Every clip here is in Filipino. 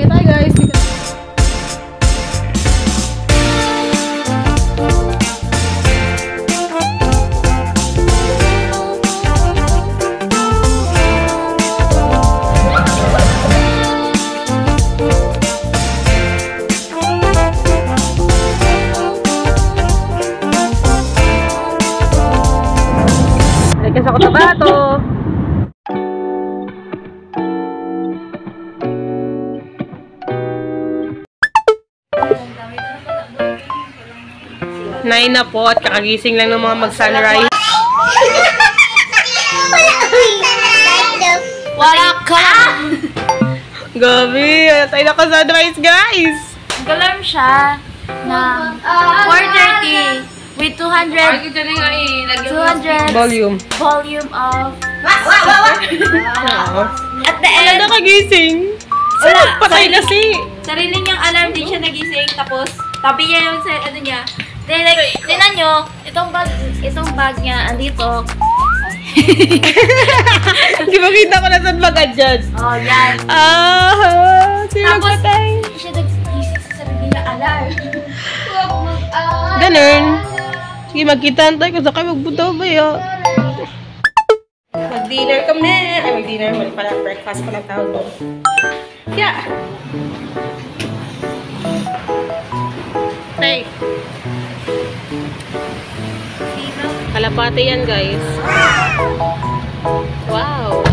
tayo guys. Lagyan sa kotabato. Nine na po at kakagising lang ng mga mag-sunrise. Wala ka! Gabi, tayo naka-sunrise guys! Nag-alarm siya na 4:30 with 200 volume of at the end. Nakagising? Wala. Patay kasi. Sarili niyang alarm din siya nagising. Tapos, tabi niya yung ano niya. Tingnan nyo, itong bag niya, andito. Hindi mo kita ko na saan mag-adjust. Oh, yan. Sino patay? Siya nagising sa sarili niya alarm. Ganun. Sige, magkitaan tayo kung saan kayo magpunta ba ya? Mag-dinner kami. Ay, mag-dinner. Mali pala. Breakfast pala tawag doon. Yeah. Hey. Kalapate yan, guys. Wow.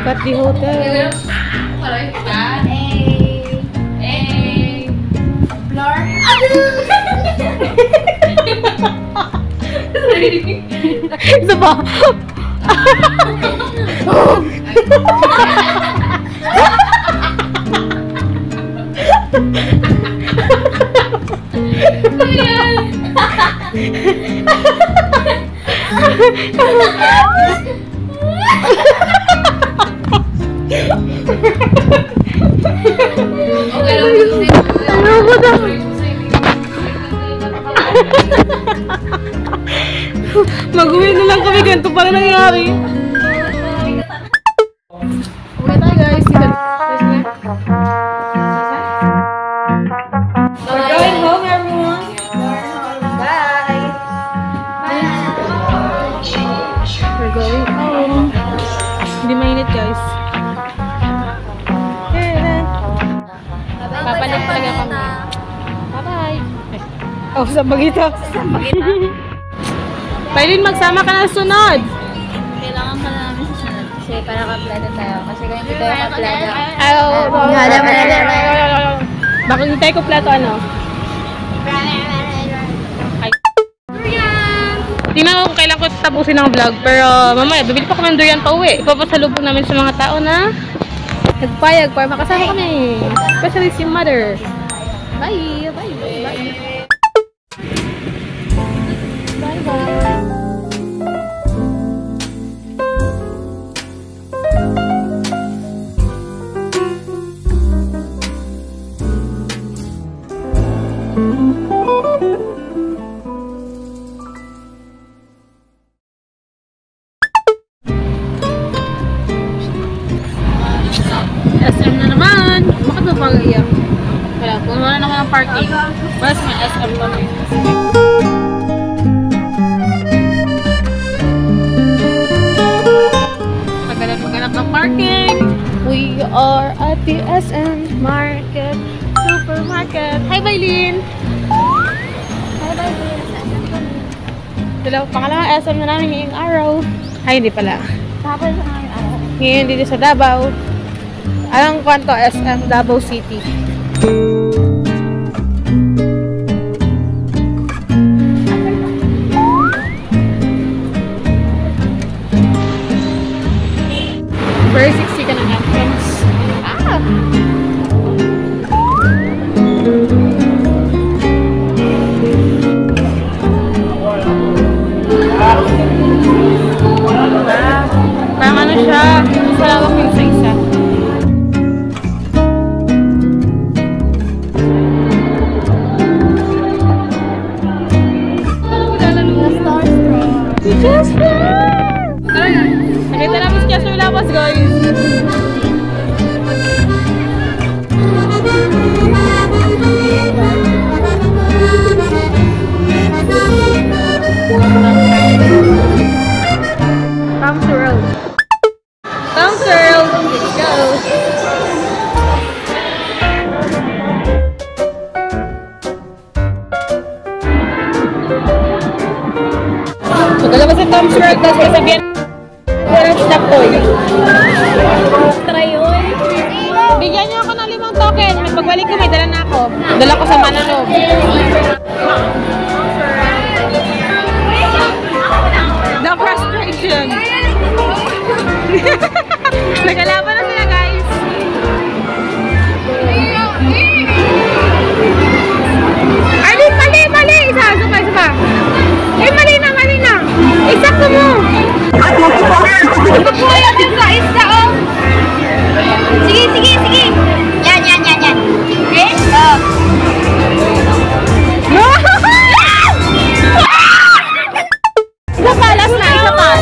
At the hotel. Floor. Isa pa. Mag-uwi na lang kami, ganito pa rin nangyari. Okay tayo guys. We're going home everyone. Bye. We're going home. Hindi mainit guys. Papalit talaga kami. Bye-bye. Oh, sa bagito. Sa bagito. Pailin, magsama ka na sunod. Kailangan ka na namin sa sunod. Kasi para ka-plado tayo. Kasi kung hindi tayo ka-plado. Bakit hindi tayo ka-plado ano? Tingnan ko kung kailan ko tapusin ang vlog. Pero mamaya, bibili pa kami ng durian pa uwi. Ipapasalubong namin sa mga tao na nagpayag para makasama kami. Especially si mother. Bye! Bye! Bye! Bye-bye! SM na naman. mag-iyak. Wala, punuan na ako ng parking. Where's my SM kami? Maghanap ng parking. We are at the SM Market Supermarket. Hi, Bailin! Hi, bye. Pangalawang SM na namin ngayong araw. Ay, hindi pala. Tapos na ngayon ako. Ngayon dito sa Davao. Anong kwanto SM Davao City? Very 60 ka ng entrance. Ah! Parang ano siya, salawak yung isa-isa. Jasper! Tara na. Nakita namin si Jasper labas, guys. Tom's World. Tom's World. Let's go. Pagkalabas ng Tom's World, tapos kasabihan walang stop toy. Try oy. Bigyan niyo ako ng 5 token. May pagbalik ko, may dala na ako. Dala ko sa Manalo. The frustration. Nagalaban na sila, guys. Alin, mali. Isa pa. Eh, mali na. Isakto mo. Ito po yung isa, oh. Sige. Yan. Okay? Oh.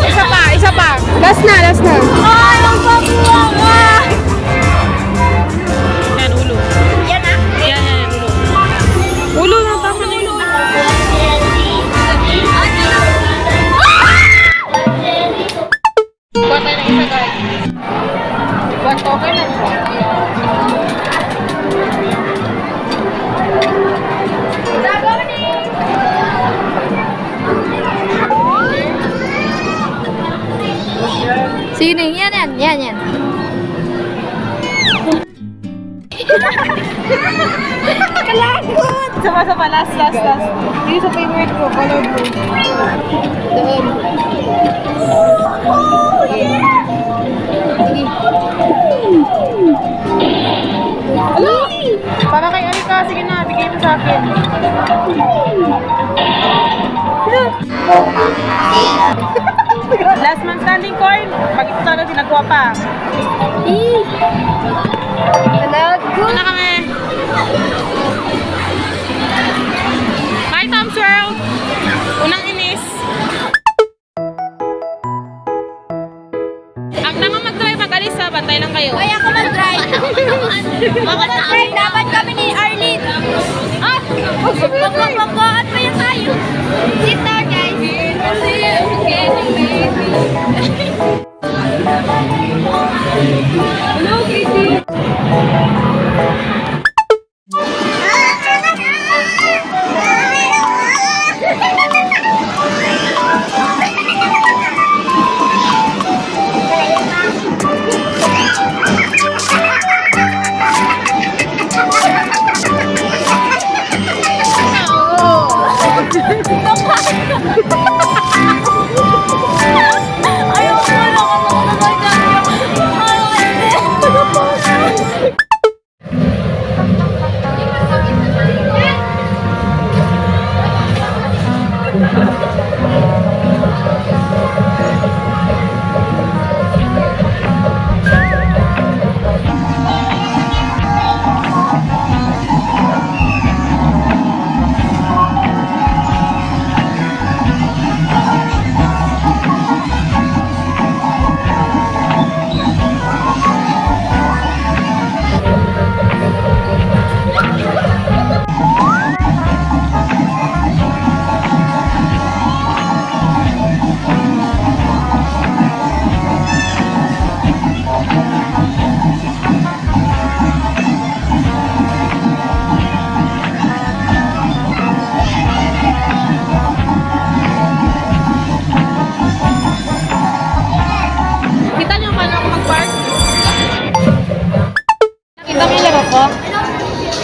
Isa pa. Last na. Ay, ang pabuwa ka. Yan, ulo. Yan ah. Yan, ulo. Ulo na, tama na ulo. Kuha tayo ng isa, guys. 1 token na siya. Sino yan? Kalagot! Sama, last. Dito sa favorite ko, color blue. Doon. Ano? Para kay Erika, sige na, bigay mo sa akin. Last man standing coin, pag ito talaga ginagawa pa. Kalagot! Na kami. Bye, Tom's World! Unang inis. Ang tama mag-drive, mag-alis ha. Bantay lang kayo. Kaya ako mag-drive. Mag-drive dapat kami ni Arlene. Ah! Magpapapaan pa yan tayo. Sit down, guys. Hello, Katie.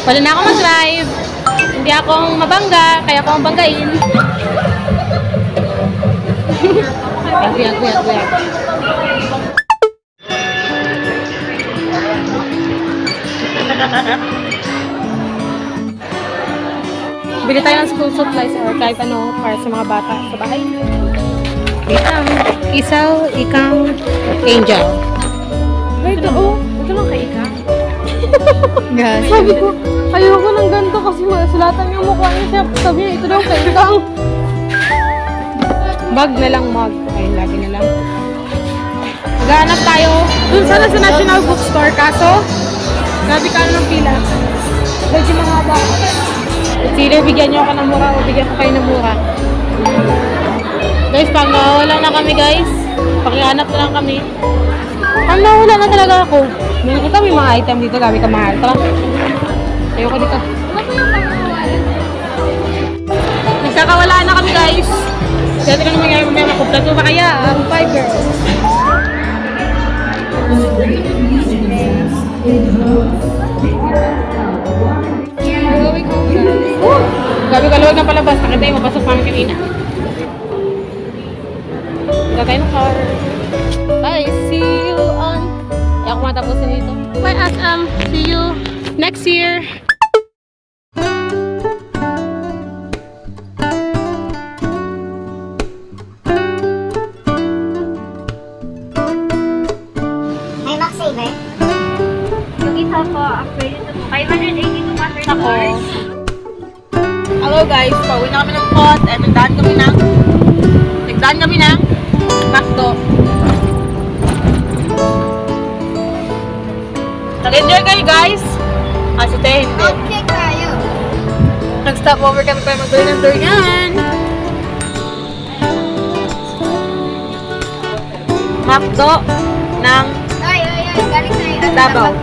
Wala na ako mag-drive. Hindi akong mabangga, kaya ako ang banggain. Kuya. Bili tayo ng school supplies or kahit ano para sa mga bata sa bahay. Isaw, ikang, angel. Ito lang kay Ika. Yes. Sabi ko, ayoko ng ganito kasi masulatan yung mukha niya. Sabi niya, ito daw kay Ikang. Bag na lang, mug. Ay, lagi na lang. Maghanap tayo. Dun sana sa National Bookstore. Kaso, grabe ka ng pila. Medyo mahaba. It's either bigyan niyo ako ng mura o bigyan ko kayo ng mura. Guys, pag nawala na kami guys, pakihanap na lang kami. Pag nawala na talaga ako, meron kita may mga item dito, gabi ka mahal. Tara. Ayoko dito. Nagkakawala na kami guys. Dito ka naman ngayon may makumpleto ba kaya? Ang fiber. Going home guys. Gabi kaluwag ng palabas. Nakita yung mapasok kami kanina. Wala tayo ng car. Bye! See you on... Ayaw ko matapusin dito. Bye SM! See you next year! May Max Saver. Yung isa po, after ito po, 582 $100. Hello guys, pauwi na kami ng pot at nagdaan kami ng McDo. Nag-enjoy kayo guys? Kasi tayo hindi. Okay tayo. Nag-stop over kami para magbili ng durian. McDo ng Ay, galing tayo. Davao.